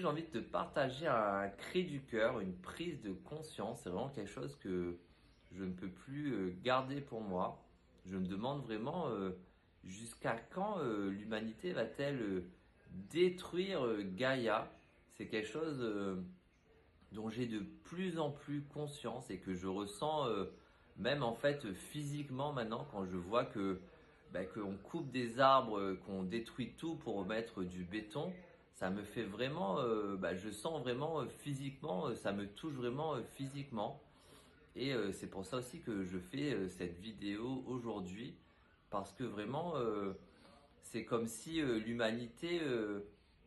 envie de te partager un cri du cœur, une prise de conscience. C'est vraiment quelque chose que je ne peux plus garder pour moi. Je me demande vraiment jusqu'à quand l'humanité va-t-elle détruire Gaïa. C'est quelque chose dont j'ai de plus en plus conscience et que je ressens même en fait physiquement maintenant quand je vois que qu'on coupe des arbres, qu'on détruit tout pour mettre du béton. Ça me fait vraiment, je sens vraiment physiquement, ça me touche vraiment physiquement. Et c'est pour ça aussi que je fais cette vidéo aujourd'hui, parce que vraiment, c'est comme si l'humanité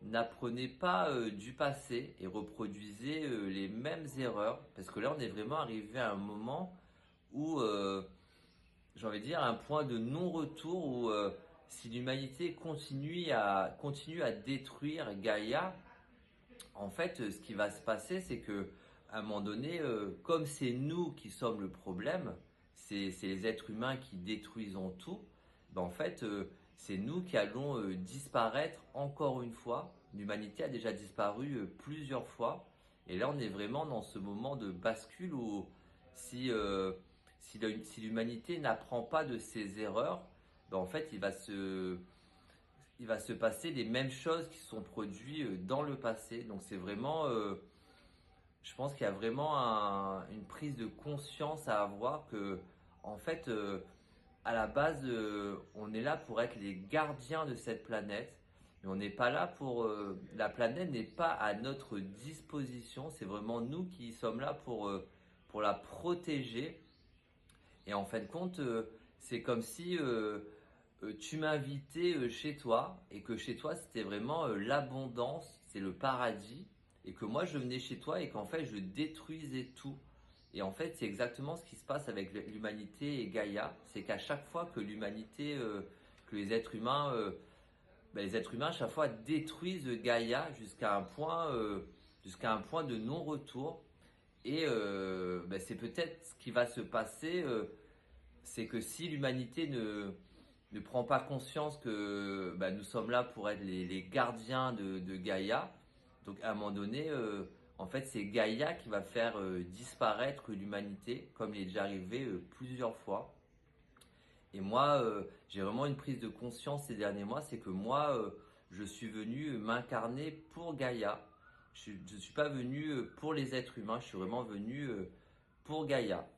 n'apprenait pas du passé et reproduisait les mêmes erreurs. Parce que là, on est vraiment arrivé à un moment où, j'ai envie de dire, un point de non-retour où si l'humanité continue à détruire Gaïa, en fait, ce qui va se passer, c'est que à un moment donné, comme c'est nous qui sommes le problème, c'est les êtres humains qui détruisons tout, en fait, c'est nous qui allons disparaître encore une fois. L'humanité a déjà disparu plusieurs fois. Et là, on est vraiment dans ce moment de bascule où si, si l'humanité n'apprend pas de ses erreurs, en fait, il va se passer les mêmes choses qui se sont produites dans le passé. Donc c'est vraiment, je pense qu'il y a vraiment une prise de conscience à avoir que, en fait, à la base, on est là pour être les gardiens de cette planète. Mais on n'est pas là pour... la planète n'est pas à notre disposition. C'est vraiment nous qui sommes là pour la protéger. Et en fin de compte, c'est comme si tu m'invitais chez toi et que chez toi c'était vraiment l'abondance, c'est le paradis, et que moi je venais chez toi et qu'en fait je détruisais tout. Et en fait c'est exactement ce qui se passe avec l'humanité et Gaïa, c'est qu'à chaque fois que l'humanité, que les êtres humains à chaque fois détruisent Gaïa jusqu'à un point de non-retour. Et c'est peut-être ce qui va se passer, c'est que si l'humanité ne prend pas conscience que nous sommes là pour être les gardiens de Gaïa, donc à un moment donné, en fait c'est Gaïa qui va faire disparaître l'humanité, comme il est déjà arrivé plusieurs fois. Et moi, j'ai vraiment une prise de conscience ces derniers mois, c'est que moi, je suis venu m'incarner pour Gaïa. Je ne suis pas venu pour les êtres humains, je suis vraiment venu pour Gaïa.